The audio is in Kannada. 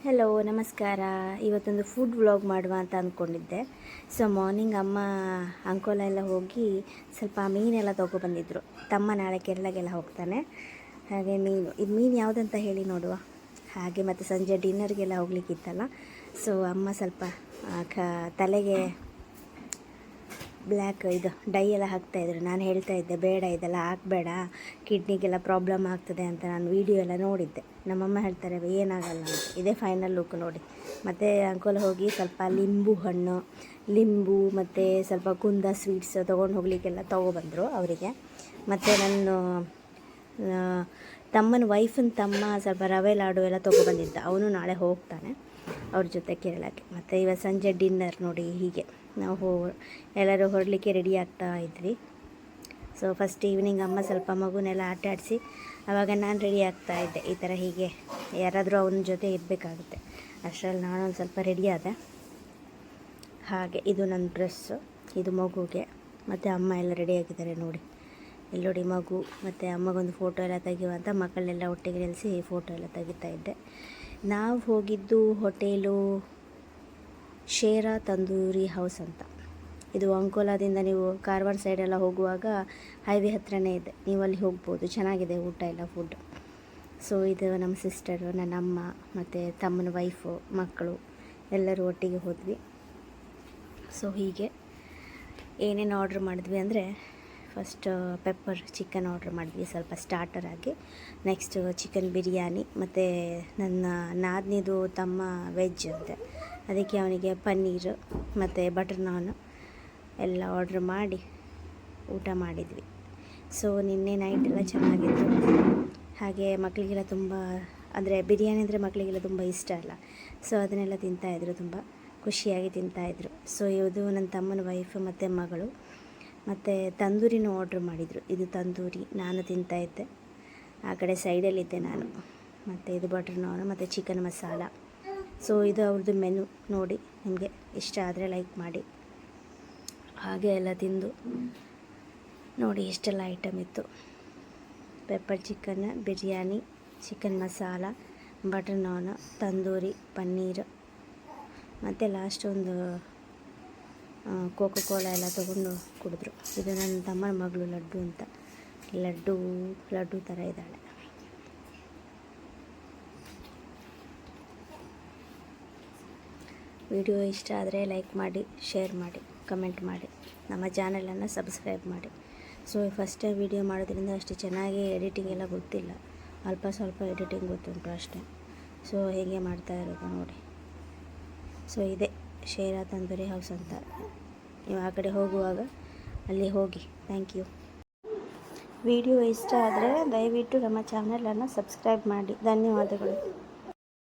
ಹಲೋ ನಮಸ್ಕಾರ. ಇವತ್ತೊಂದು ಫುಡ್ ವ್ಲಾಗ್ ಮಾಡುವ ಅಂತ ಅಂದ್ಕೊಂಡಿದ್ದೆ. ಸೊ ಮಾರ್ನಿಂಗ್ ಅಮ್ಮ ಅಂಕೋಲ ಎಲ್ಲ ಹೋಗಿ ಸ್ವಲ್ಪ ಮೀನೆಲ್ಲ ತೊಗೊಬಂದಿದ್ರು. ತಮ್ಮ ನಾಳೆ ಕೇರಳಗೆಲ್ಲ ಹೋಗ್ತಾನೆ. ಹಾಗೆ ಇದು ಮೀನು ಯಾವುದಂತ ಹೇಳಿ ನೋಡುವ. ಹಾಗೆ ಮತ್ತು ಸಂಜೆ ಡಿನ್ನರ್ಗೆಲ್ಲ ಹೋಗ್ಲಿಕ್ಕಿತ್ತಲ್ಲ. ಸೊ ಅಮ್ಮ ಸ್ವಲ್ಪ ತಲೆಗೆ ಬ್ಲ್ಯಾಕ್ ಇದು ಡೈ ಎಲ್ಲ ಹಾಕ್ತಾಯಿದ್ರು. ನಾನು ಹೇಳ್ತಾ ಇದ್ದೆ ಬೇಡ ಇದೆಲ್ಲ ಹಾಕಬೇಡ, ಕಿಡ್ನಿಗೆಲ್ಲ ಪ್ರಾಬ್ಲಮ್ ಆಗ್ತದೆ ಅಂತ ನಾನು ವೀಡಿಯೋ ಎಲ್ಲ ನೋಡಿದ್ದೆ. ನಮ್ಮಮ್ಮ ಹೇಳ್ತಾರೆ ಏನಾಗಲ್ಲ ಅಂತ. ಇದೇ ಫೈನಲ್ ಲುಕ್ ನೋಡಿ. ಮತ್ತು ಅಂಕೋಲ ಹೋಗಿ ಸ್ವಲ್ಪ ಲಿಂಬು ಮತ್ತು ಸ್ವಲ್ಪ ಕುಂದ ಸ್ವೀಟ್ಸ್ ತೊಗೊಂಡು ಹೋಗಲಿಕ್ಕೆಲ್ಲ ತೊಗೊಬಂದರು ಅವರಿಗೆ. ಮತ್ತು ನನ್ನ ತಮ್ಮನ ವೈಫಿನ ತಮ್ಮ ಸ್ವಲ್ಪ ರವೆ ಲಾಡು ಎಲ್ಲ ತೊಗೊಬಂದಿದ್ದ. ಅವನು ನಾಳೆ ಹೋಗ್ತಾನೆ ಅವ್ರ ಜೊತೆ ಕೇರಳಕ್ಕೆ. ಮತ್ತು ಇವತ್ತು ಸಂಜೆ ಡಿನ್ನರ್ ನೋಡಿ ಹೀಗೆ ನಾವು ಎಲ್ಲರೂ ಹೊರಡಲಿಕ್ಕೆ ರೆಡಿ ಆಗ್ತಾ ಇದ್ವಿ. ಸೊ ಫಸ್ಟ್ ಈವ್ನಿಂಗ್ ಅಮ್ಮ ಸ್ವಲ್ಪ ಮಗುನೆಲ್ಲ ಆಟ ಆಡಿಸಿ ಆವಾಗ ನಾನು ರೆಡಿ ಆಗ್ತಾ ಇದ್ದೆ. ಈ ಥರ ಹೀಗೆ ಯಾರಾದರೂ ಅವನ ಜೊತೆ ಇರಬೇಕಾಗುತ್ತೆ. ಅಷ್ಟರಲ್ಲಿ ನಾನೊಂದು ಸ್ವಲ್ಪ ರೆಡಿ ಆದೆ. ಹಾಗೆ ಇದು ನನ್ನ ಡ್ರೆಸ್ಸು, ಇದು ಮಗುಗೆ. ಮತ್ತು ಅಮ್ಮ ಎಲ್ಲ ರೆಡಿಯಾಗಿದ್ದಾರೆ ನೋಡಿ. ಇಲ್ಲಿ ನೋಡಿ ಮಗು ಮತ್ತು ಅಮ್ಮಗೊಂದು ಫೋಟೋ ಎಲ್ಲ ತೆಗೆಯುವಂಥ ಮಕ್ಕಳೆಲ್ಲ ಒಟ್ಟಿಗೆ ನಿಲ್ಲಿಸಿ ಫೋಟೋ ಎಲ್ಲ ತೆಗಿತಾ ಇದ್ದೆ. ನಾವು ಹೋಗಿದ್ದು ಹೋಟೆಲು ಶೇರಾ ತಂದೂರಿ ಹೌಸ್ ಅಂತ. ಇದು ಅಂಕೋಲಾದಿಂದ ನೀವು ಕಾರವಾರ ಸೈಡೆಲ್ಲ ಹೋಗುವಾಗ ಹೈವೇ ಹತ್ರನೇ ಇದೆ, ನೀವು ಅಲ್ಲಿ ಹೋಗ್ಬೋದು. ಚೆನ್ನಾಗಿದೆ ಊಟ ಎಲ್ಲ ಫುಡ್. ಸೊ ಇದು ನಮ್ಮ ಸಿಸ್ಟರು, ನನ್ನ ಅಮ್ಮ ಮತ್ತು ತಮ್ಮನ ವೈಫು, ಮಕ್ಕಳು ಎಲ್ಲರೂ ಒಟ್ಟಿಗೆ ಹೋದ್ವಿ. ಸೊ ಹೀಗೆ ಏನೇನು ಆರ್ಡ್ರ್ ಮಾಡಿದ್ವಿ ಅಂದರೆ ಫಸ್ಟ್ ಪೆಪ್ಪರ್ ಚಿಕನ್ ಆರ್ಡ್ರ್ ಮಾಡಿದ್ವಿ ಸ್ವಲ್ಪ ಸ್ಟಾರ್ಟರ್ ಆಗಿ. ನೆಕ್ಸ್ಟ್ ಚಿಕನ್ ಬಿರಿಯಾನಿ ಮತ್ತು ನನ್ನ ನಾದ್ನಿದು ತಮ್ಮ ವೆಜ್ ಅಂತೆ, ಅದಕ್ಕೆ ಅವನಿಗೆ ಪನ್ನೀರು ಮತ್ತು ಬಟರ್ ನಾನ್ ಎಲ್ಲ ಆರ್ಡ್ರ್ ಮಾಡಿ ಊಟ ಮಾಡಿದ್ವಿ. ಸೊ ನಿನ್ನೆ ನೈಟ್ ಎಲ್ಲ ಚೆನ್ನಾಗಿತ್ತು. ಹಾಗೆ ಮಕ್ಕಳಿಗೆಲ್ಲ ತುಂಬ ಅಂದರೆ ಬಿರಿಯಾನಿ ಅಂದರೆ ಮಕ್ಕಳಿಗೆಲ್ಲ ತುಂಬ ಇಷ್ಟ ಅಲ್ಲ. ಸೊ ಅದನ್ನೆಲ್ಲ ತಿಂತಾಯಿದ್ರು, ತುಂಬ ಖುಷಿಯಾಗಿ ತಿಂತಾಯಿದ್ರು. ಸೊ ಇದು ನನ್ನ ತಮ್ಮನ ವೈಫ್ ಮತ್ತು ಮಗಳು. ಮತ್ತು ತಂದೂರಿನೂ ಆರ್ಡ್ರ್ ಮಾಡಿದರು. ಇದು ತಂದೂರಿ ನಾನು ತಿಂತಾಯಿದ್ದೆ, ಆ ಕಡೆ ಸೈಡಲ್ಲಿದ್ದೆ ನಾನು. ಮತ್ತು ಇದು ಬಟರ್ ನಾನ್ ಮತ್ತು ಚಿಕನ್ ಮಸಾಲ. ಸೊ ಇದು ಅವ್ರದ್ದು ಮೆನು ನೋಡಿ. ನಿಮಗೆ ಇಷ್ಟ ಆದರೆ ಲೈಕ್ ಮಾಡಿ. ಹಾಗೆ ಎಲ್ಲ ತಿಂದು ನೋಡಿ ಎಷ್ಟೆಲ್ಲ ಐಟಮ್ ಇತ್ತು. Pepper chicken, biryani, chicken masala, butter naan, tandoori, paneer ಮತ್ತು ಲಾಸ್ಟ್ ಒಂದು ಕೋಕೋ ಕೋಲಾ ಎಲ್ಲ ತೊಗೊಂಡು ಕುಡಿದ್ರು. ಇದು ನನ್ನ ತಮ್ಮನ ಮಗಳು ಲಡ್ಡು ಅಂತ. ಲಡ್ಡು ಥರ ಇದ್ದಾಳೆ. ವಿಡಿಯೋ ಇಷ್ಟ ಆದರೆ ಲೈಕ್ ಮಾಡಿ, ಶೇರ್ ಮಾಡಿ, ಕಮೆಂಟ್ ಮಾಡಿ, ನಮ್ಮ ಚಾನಲನ್ನು ಸಬ್ಸ್ಕ್ರೈಬ್ ಮಾಡಿ. ಸೊ ಫಸ್ಟ್ ಟೈಮ್ ವಿಡಿಯೋ ಮಾಡೋದ್ರಿಂದ ಅಷ್ಟು ಚೆನ್ನಾಗಿ ಎಡಿಟಿಂಗ್ ಎಲ್ಲ ಗೊತ್ತಿಲ್ಲ, ಅಲ್ಪ ಸ್ವಲ್ಪ ಎಡಿಟಿಂಗ್ ಗೊತ್ತುಂಟು ಅಷ್ಟೇ. ಸೊ ಹೇಗೆ ಮಾಡ್ತಾ ಇರೋದು ನೋಡಿ. ಸೊ ಇದೆ ಶೇರಾ ತಂದೂರಿ ಹೌಸ್ ಅಂತ. ನೀವು ಆ ಕಡೆ ಹೋಗುವಾಗ ಅಲ್ಲಿ ಹೋಗಿ. Thank you. ವಿಡಿಯೋ ಇಷ್ಟ ಆದರೆ ದಯವಿಟ್ಟು ನಮ್ಮ ಚಾನಲನ್ನು ಸಬ್ಸ್ಕ್ರೈಬ್ ಮಾಡಿ. ಧನ್ಯವಾದಗಳು.